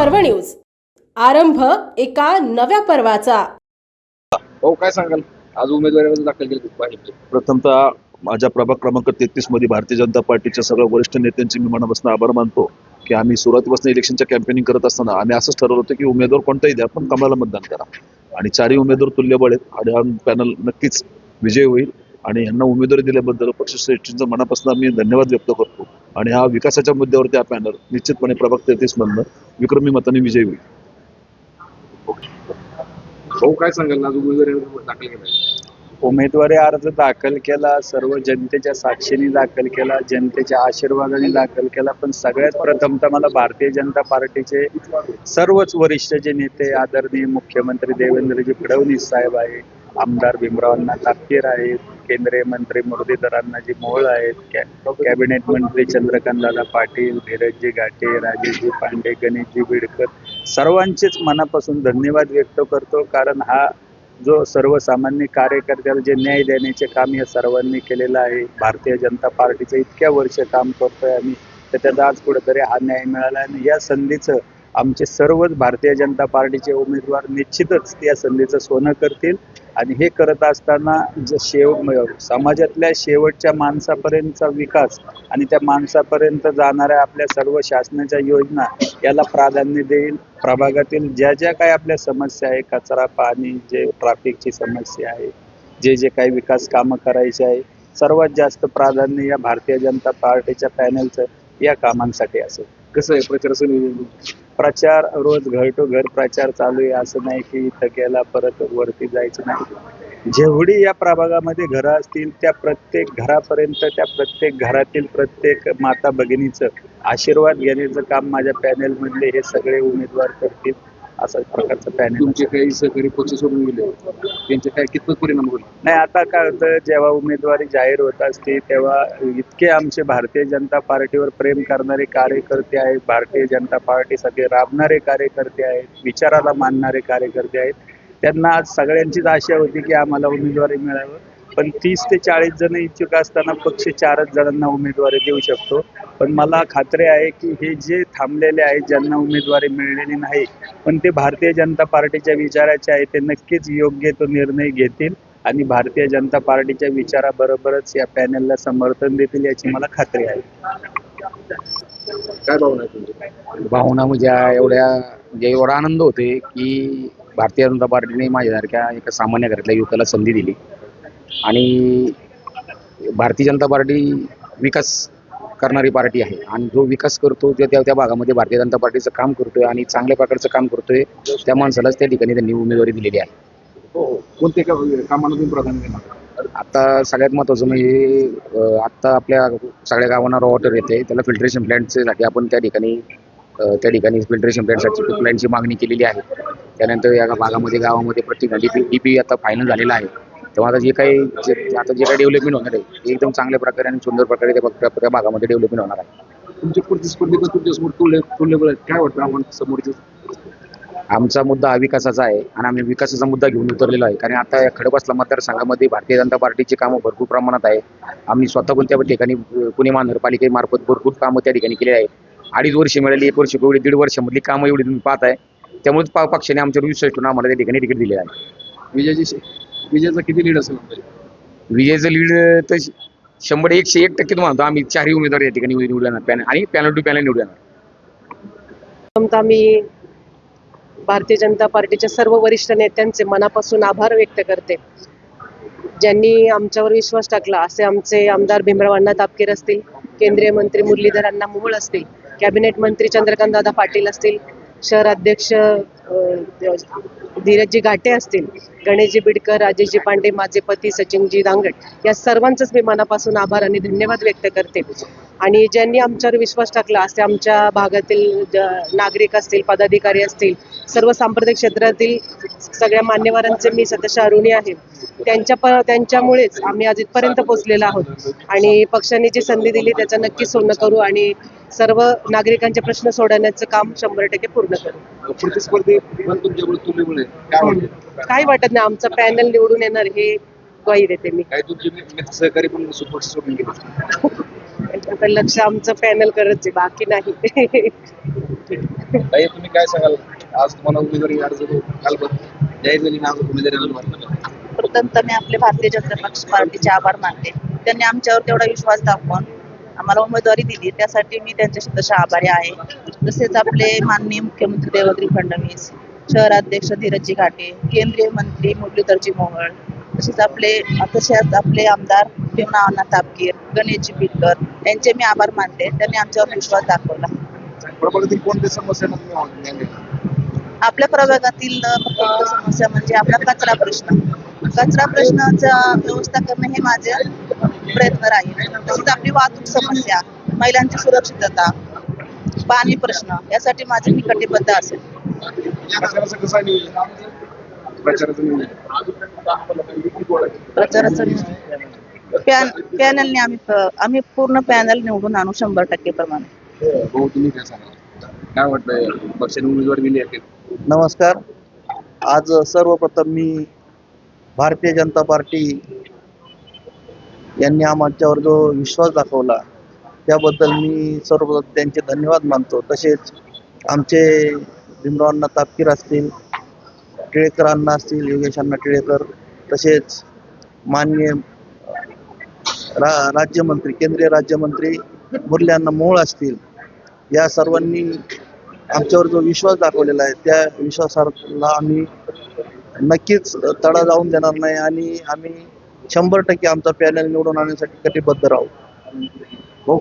पर्व न्यूज. आरंभ एका नव्या पर्वाचा. हो, काय सांगाल आज उमेदवारी दाखल केली भाजपची? प्रथमतः माझ्या प्रभाग क्रमांक 33 मध्ये भारतीय जनता पार्टीच्या सर्व वरिष्ठ नेत्यांचे मी मनापासून आभार मानतो की आम्ही सुरुवातीपासून इलेक्शनच्या कॅम्पेनिंग करत असताना आम्ही असंच ठरवलं होतं की उमेदवार कोणताही द्या पण कमळाला मतदान करा आणि चारही उमेदवार तुल्यबळ आहेत आणि हा पॅनल नक्कीच विजय होईल आणि यांना उमेदवारी दिल्याबद्दल पक्षश्रेष्ठींचा मनापासून आम्ही धन्यवाद व्यक्त करतो आणि हा विकासाच्या मुद्द्यावरती हा पॅनल निश्चितपणे प्रभाग 33 मधनं विक्रमी मताने विजयी होईल. हो, काय सांगाल आज उमेदवारी दाखल केली? उमेदवारी अर्ज दाखल केला, सर्व जनतेच्या साक्षीने दाखल केला, जनतेच्या आशीर्वादाने दाखल केला. पण सगळ्यात प्रथमतः मला भारतीय जनता पार्टीचे सर्वच वरिष्ठ जे नेते आदरणीय मुख्यमंत्री देवेंद्रजी फडणवीस साहेब आहे, आमदार भीमरावांना तापकीर आहेत, केंद्रीय मंत्री मुरलीधरांनाजी मोहोळ आहेत, कॅबिनेट मंत्री चंद्रकांतदादा पाटील, धीरजजी घाटे, राजेशजी पांडे, गणेशजी बिडकर, सर्वांचेच मनापासून धन्यवाद व्यक्त करतो. कारण हा जो सर्वसामान्य कार्यकर्त्याला जे न्याय देण्याचे काम या सर्वांनी केलेलं आहे. भारतीय जनता पार्टीचं इतक्या वर्ष काम करतोय आम्ही, तर त्यात आज कुठेतरी हा न्याय मिळाला आणि या संधीचं आमचे सर्वच भारतीय जनता पार्टीचे उमेदवार निश्चितच या संधीचं सोनं करतील आणि हे करत असताना समाजातल्या शेवटच्या माणसापर्यंतचा विकास आणि त्या माणसापर्यंत जाणाऱ्या आपल्या सर्व शासनाच्या योजना याला प्राधान्य देईल. प्रभागातील ज्या ज्या काही आपल्या समस्या आहे, कचरा, पाणी, जे ट्रॅफिकची समस्या आहे, जे काही विकास कामं करायची आहे, सर्वात जास्त प्राधान्य या भारतीय जनता पार्टीच्या पॅनलचं या कामांसाठी असेल. कसं आहे प्रचाराचं? प्रचार रोज घर टू घर प्रचार चालू आहे. असं नाही की इथं गेला परत वरती जायचं नाही. जेवढी या प्रभागामध्ये घरं असतील त्या प्रत्येक घरापर्यंत, त्या प्रत्येक घरातील प्रत्येक माता भगिनीचं आशीर्वाद घेण्याचं काम माझ्या पॅनेल मधले हे सगळे उमेदवार करतील. अशा प्रकारचं पॅनेल. तुमचे काही सहकारी पक्ष सोडून गेले, त्यांचे काय कितपत परिणाम होईल? नाही, आता काय होतं, जेव्हा उमेदवारी जाहीर होत असते तेव्हा इतके आमचे भारतीय जनता पार्टीवर प्रेम करणारे कार्यकर्ते आहेत, भारतीय जनता पार्टीसाठी राबणारे कार्यकर्ते आहेत, विचाराला मानणारे कार्यकर्ते आहेत. त्यांना आज सगळ्यांचीच आशा होती की आम्हाला उमेदवारी मिळावं. पण 30 ते 40 जण इच्छुक असताना पक्ष 4च जणांना उमेदवारी देऊ शकतो. पण मला खात्री आहे की हे जे थांबलेले आहेत, ज्यांना उमेदवारी मिळलेली नाही, पण ते भारतीय जनता पार्टीच्या विचाराचे आहे, ते नक्कीच योग्य तो निर्णय घेतील आणि भारतीय जनता पार्टीच्या विचाराबरोबरच या पॅनलला समर्थन देतील याची मला खात्री आहे. काय भावना आहे तुमची? भावना म्हणजे एवढा आनंद होतोय की भारतीय जनता पार्टीने माझ्यासारख्या एका सामान्य घरातल्या युवकाला संधी दिली आणि भारतीय जनता पार्टी विकास करणारी पार्टी आहे आणि जो विकास करतो त्या भागामध्ये भारतीय जनता पार्टीचं काम करतोय आणि चांगल्या प्रकारचं काम करतोय, त्या माणसालाच त्या ठिकाणी त्यांनी उमेदवारी दिलेली आहे. हो, कोणते कामाला तुम्ही प्राधान्य देणार? आता सगळ्यात महत्त्वाचं म्हणजे आता आपल्या सगळ्या गावांना रॉ वॉटर येते, त्याला फिल्ट्रेशन प्लॅन्टसाठी आपण त्या ठिकाणी फिल्ट्रेशन प्लॅन्टची मागणी केलेली आहे. त्यानंतर या भागामध्ये गावामध्ये प्रत्येक डीपी आता फायनल झालेला आहे. तेव्हा आता जे काही डेव्हलपमेंट होणार आहे ते एकदम चांगल्या प्रकारे आणि सुंदर प्रकारे त्या भागामध्ये डेव्हलपमेंट होणार आहे. तुमचे प्रतिस्पर्धी तुमच्यासमोर तुल्यबळ आहेत, काय वाटतं आम्हाला समोरचे? आमचा मुद्दा हा विकासाचा आहे आणि आम्ही विकासाचा मुद्दा घेऊन उतरलेला आहे. कारण आता या खडकवासला मतदारसंघामध्ये भारतीय जनता पार्टीची कामं भरपूर प्रमाणात आहे. आम्ही स्वतः पण त्या ठिकाणी पुणे महानगरपालिकेमार्फत भरपूर कामं त्या ठिकाणी केली आहे. 2.5 वर्ष मिळाली, 1 वर्ष एवढी 1.5 वर्षामधली कामं एवढी तुम्ही पाहत आहे. त्यामुळेच पक्षाने आमच्यावर विश्वास ठेवून आम्हाला त्या ठिकाणी तिकीट दिले आहे. विजयाचा किती लीड असेल? विजयचं लीड तर 101% म्हणतो. आम्ही 4ही उमेदवार या ठिकाणी निवडणार पॅनल आणि पॅनल टू पॅनल निवडणार. मी भारतीय जनता पार्टीच्या सर्व वरिष्ठ नेत्यांचे मनापासून आभार व्यक्त करते, ज्यांनी आमच्यावर विश्वास टाकला. असे आमचे आमदार भीमरावांना तापकीर असतील, केंद्रीय मंत्री मुरलीधरांना मोहोळ असतील, कॅबिनेट मंत्री चंद्रकांतदादा पाटील असतील, शहर अध्यक्ष धीरजजी घाटे असतील, गणेशजी बिडकर, राजेशजी पांडे, माझे पती सचिनजी दांगट, या सर्वांचंच मी मनापासून आभार आणि धन्यवाद व्यक्त करते. आणि ज्यांनी आमच्यावर विश्वास टाकला असे आमच्या भागातील नागरिक असतील, पदाधिकारी असतील, सर्व सांप्रदायिक क्षेत्रातील सगळ्या मान्यवरांचे मी सतशः ऋणी आहे. त्यांच्यामुळेच आम्ही आज इथपर्यंत पोहोचलेलो आहोत आणि पक्षाने जी संधी दिली त्याचं नक्की सोनं करू आणि सर्व नागरिकांचे प्रश्न सोडवण्याचं काम 100% पूर्ण करू. प्रतिस्पर्धी काही वाटत नाही, आमचं पॅनल निवडून येणार हे ग्वाही देते मी. काय तुमचे सहकारी पण सुपक्ष सोडून गेले? आता लक्ष आमचं पॅनल करत आहे, बाकी नाही. ताई तुम्ही काय सांगाल आज तुम्हाला उमेदवारी अर्ज काल जाहीर झाली ना, आज उमेदवारी अर्ज भरला. प्रथम तर मी आपले भारतीय जनता पक्ष पार्टीचे आभार मानते. त्यांनी आमच्यावर तेवढा विश्वास दाखवून आम्हाला उमेदवारी दिली, त्यासाठी मी त्यांच्याशी तसे आभारी आहे. तसेच आपले माननीय मुख्यमंत्री देवेंद्र फडणवीस, शहराध्यक्ष धीरजजी घाटे, केंद्रीय मंत्री मुरलीधरजी मोहोळ, तसेच आपले आमदार भीमराव तापकीर, गणेशजी बिडकर यांचे मी आभार मानते. त्यांनी आमच्यावर विश्वास दाखवला. प्रभागातील कोणत्या समस्यांना तुम्ही ध्यान देता? आपल्या प्रभागातील मुख्य समस्या म्हणजे आपला कचरा प्रश्नाचा व्यवस्था करणे हे माझे प्रयत्न राहील. तसेच आपली वाहतूक समस्या, महिलांची सुरक्षितता, पाणी प्रश्न यासाठी माझे मी कटिबद्ध असेल. प्रचाराचं कसं आहे नियोजन? प्रचाराचं नियोजन पॅनलने आम्ही पूर्ण पॅनल निवडून आणू 100% प्रमाणे. भाऊ तुम्ही काय सांगाल? काय वाटतंय पक्षाने उमेदवारी दिली आहे? नमस्कार. आज सर्वप्रथम मी भारतीय जनता पार्टी यांनी आमच्यावर जो विश्वास दाखवला त्याबद्दल मी सर्वप्रथम त्यांचे धन्यवाद मानतो. तसेच आमचे भीमरावांना तापकीर असतील, टिळेकरांना असतील, योगेशांना टिळेकर, तसेच माननीय राज्यमंत्री, केंद्रीय राज्यमंत्री मुरल्यांना मोहोळ असतील, या सर्वांनी आमच्यावर जो विश्वास दाखवलेला आहे त्या विश्वासाला आम्ही नक्कीच तडा जाऊन देणार नाही आणि आम्ही 100% आमचा पॅनल निवडून आणण्यासाठी कटिबद्ध राहू. हो.